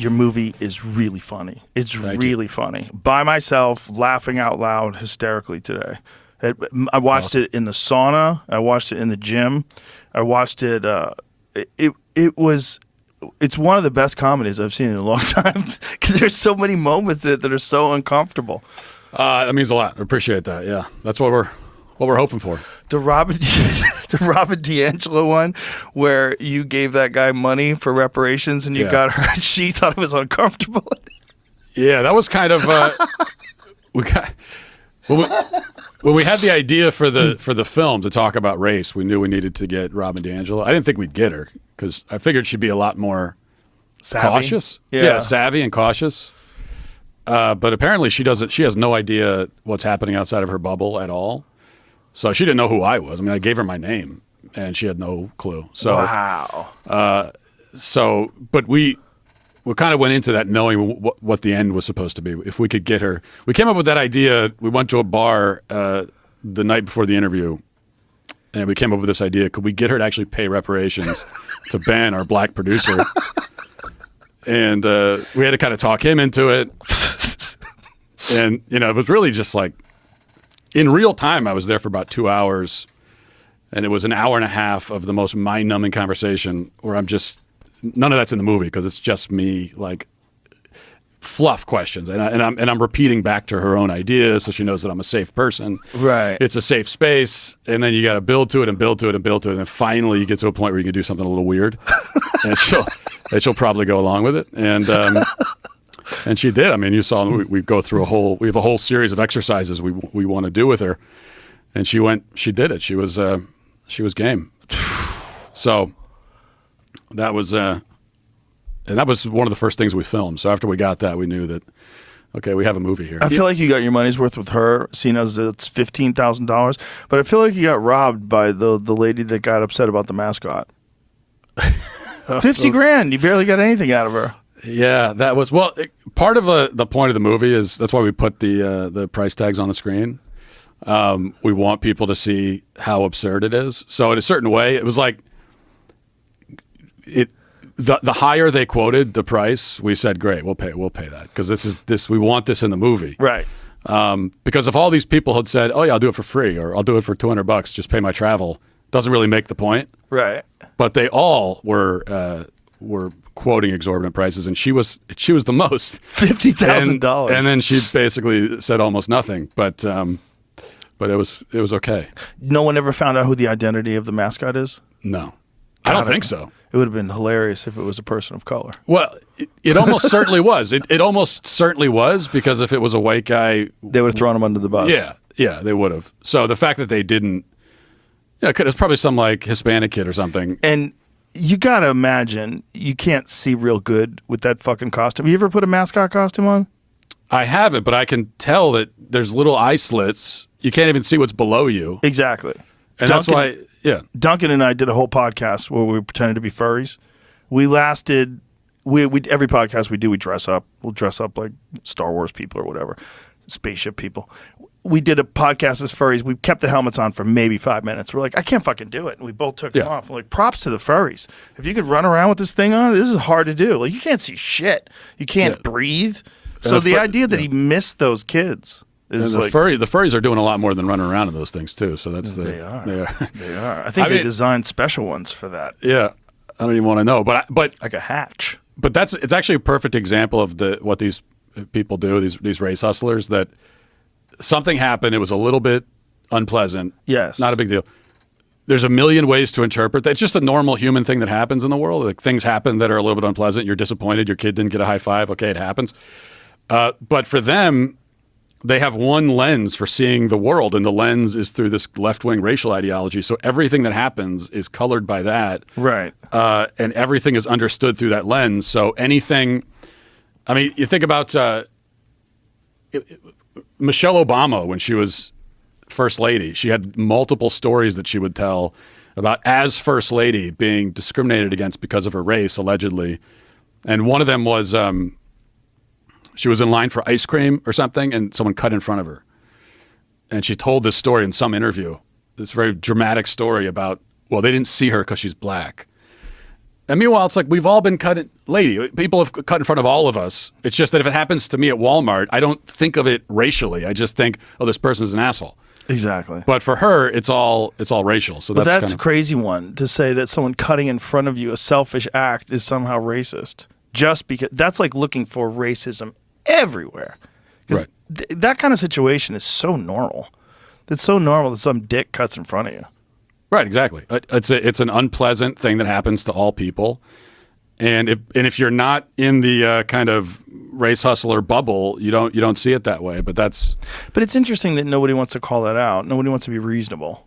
your movie is really funny. It's really funny. By myself, laughing out loud hysterically today. I watched it in the sauna. I watched it in the gym. I watched it. It's one of the best comedies I've seen in a long time because there's so many moments in it that are so uncomfortable. That means a lot. I appreciate that. Yeah, that's what we're hoping for. The Robin D'Angelo one, where you gave that guy money for reparations and you got her. She thought it was uncomfortable. Yeah, that was kind of when we had the idea for the film to talk about race. We knew we needed to get Robin D'Angelo. I didn't think we'd get her because I figured she'd be a lot more cautious. Yeah, savvy and cautious. But apparently she doesn't. She has no idea what's happening outside of her bubble at all. So she didn't know who I was. I mean, I gave her my name, and she had no clue. So wow. But we kind of went into that knowing what the end was supposed to be. If we could get her, we came up with that idea. We went to a bar the night before the interview, and we came up with this idea: could we get her to actually pay reparations to Ben, our black producer? And we had to kind of talk him into it. And it was really just like in real time. I was there for about 2 hours, and it was an hour and a half of the most mind-numbing conversation where I'm just. None of that's in the movie because it's just me like fluff questions, and I'm repeating back to her own ideas so she knows that I'm a safe person. Right. It's a safe space, and then you got to build to it and build to it and build to it, and then finally you get to a point where you can do something a little weird, and she'll probably go along with it, and she did. I mean, you saw we go through we have a whole series of exercises we want to do with her, and she did it. She was game. So. That was and that was one of the first things we filmed. So after we got that, we knew that, okay, we have a movie here. I feel like you got your money's worth with her, seeing as it's $15,000. But I feel like you got robbed by the lady that got upset about the mascot. 50 grand. You barely got anything out of her. Yeah, that was part of the point of the movie is that's why we put the price tags on the screen. We want people to see how absurd it is. So in a certain way, it was like. The higher they quoted the price, we said, great, we'll pay that because we want this in the movie, right? Because if all these people had said, oh yeah, I'll do it for free or I'll do it for $200, just pay my travel, doesn't really make the point, right? But they all were quoting exorbitant prices, and she was the most $50,000, and then she basically said almost nothing, but it was okay. No one ever found out who the identity of the mascot is. No, I don't think so. It would have been hilarious if it was a person of color. Well, it almost certainly was. It almost certainly was because if it was a white guy, they would have thrown him under the bus. Yeah, they would have. So the fact that they didn't, it's probably some like Hispanic kid or something. And you got to imagine you can't see real good with that fucking costume. You ever put a mascot costume on? I haven't, but I can tell that there's little eye slits. You can't even see what's below you. Exactly. And that's why. Yeah, Duncan and I did a whole podcast where we pretended to be furries. We lasted. We every podcast we do, we dress up. We'll dress up like Star Wars people or whatever, spaceship people. We did a podcast as furries. We kept the helmets on for maybe 5 minutes. We're like, I can't fucking do it, and we both took them off. We're like, props to the furries. If you could run around with this thing on, this is hard to do. Like you can't see shit. You can't breathe. So the idea that he missed those kids. The furries are doing a lot more than running around in those things too. So that's they are. I think they designed special ones for that. Yeah, I don't even want to know, but like a hatch. But it's actually a perfect example of what these people do. These race hustlers that something happened. It was a little bit unpleasant. Yes, not a big deal. There's a million ways to interpret that. It's just a normal human thing that happens in the world. Like things happen that are a little bit unpleasant. You're disappointed. Your kid didn't get a high five. Okay, it happens. But for them. They have one lens for seeing the world, and the lens is through this left-wing racial ideology. So everything that happens is colored by that. Right. And everything is understood through that lens. So anything – I mean, you think about Michelle Obama when she was First Lady. She had multiple stories that she would tell about as First Lady being discriminated against because of her race, allegedly. And one of them was she was in line for ice cream or something, and someone cut in front of her. And she told this story in some interview, this very dramatic story about, well, they didn't see her because she's black. And meanwhile, it's like we've all been cut. Lady, people have cut in front of all of us. It's just that if it happens to me at Walmart, I don't think of it racially. I just think, oh, this person's an asshole. Exactly. But for her, it's all racial. So that's a crazy one to say that someone cutting in front of you, a selfish act, is somehow racist. Just because that's like looking for racism everywhere. Right. That kind of situation is so normal. It's so normal that some dick cuts in front of you. Right, exactly. It's an unpleasant thing that happens to all people, and if you're not in the kind of race hustler bubble, you don't see it that way. But it's interesting that nobody wants to call that out. Nobody wants to be reasonable.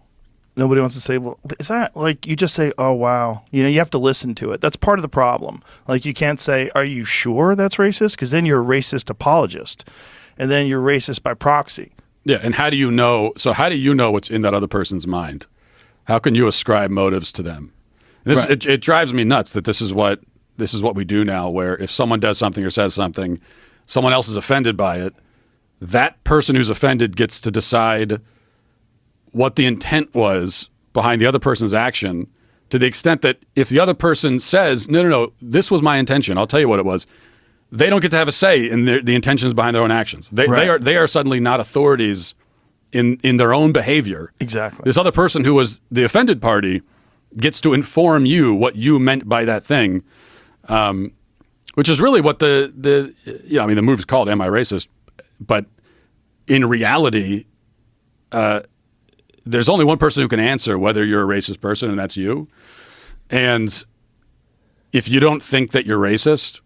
Nobody wants to say, well, is that like, you just say, oh wow, you have to listen to it. That's part of the problem. Like, you can't say, are you sure that's racist? Because then you're a racist apologist, and then you're racist by proxy. Yeah, and how do you know? So how do you know what's in that other person's mind? How can you ascribe motives to them? It drives me nuts that this is what we do now, where if someone does something or says something, someone else is offended by it, that person who's offended gets to decide what the intent was behind the other person's action, to the extent that if the other person says, no, this was my intention, I'll tell you what it was, they don't get to have a say in the intentions behind their own actions. They are suddenly not authorities in their own behavior. Exactly. This other person who was the offended party gets to inform you what you meant by that thing, which is really what the movie's called "Am I Racist?" But in reality, there's only one person who can answer whether you're a racist person, and that's you. And if you don't think that you're racist,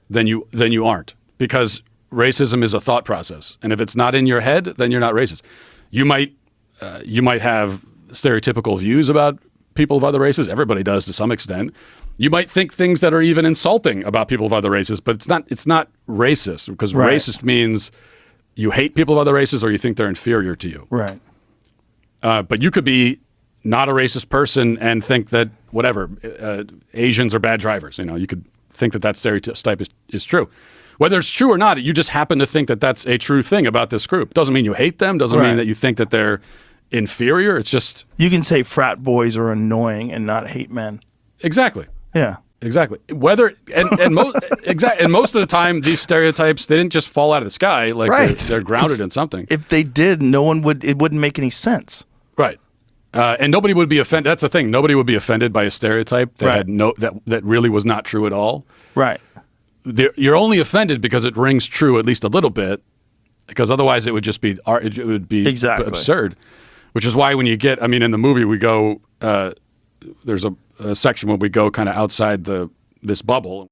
then you aren't, because racism is a thought process, and if it's not in your head, then you're not racist. You might have stereotypical views about people of other races. Everybody does to some extent. You might think things that are even insulting about people of other races, but it's not racist, because racist means you hate people of other races or you think they're inferior to you. Right. But you could be not a racist person and think that whatever, Asians are bad drivers. You could think that stereotype is true. Whether it's true or not, you just happen to think that that's a true thing about this group. Doesn't mean you hate them. Doesn't mean that you think that they're inferior. It's just, you can say frat boys are annoying and not hate men. Exactly. Yeah. Exactly. Most of the time, these stereotypes, they didn't just fall out of the sky. Like they're grounded in something. If they did, it wouldn't make any sense. Right. And nobody would be offended. That's the thing. Nobody would be offended by a stereotype that had that really was not true at all. Right. You're only offended because it rings true at least a little bit, because otherwise it would just be absurd. Which is why when you get, in the movie we go, there's a section where we go kind of outside this bubble.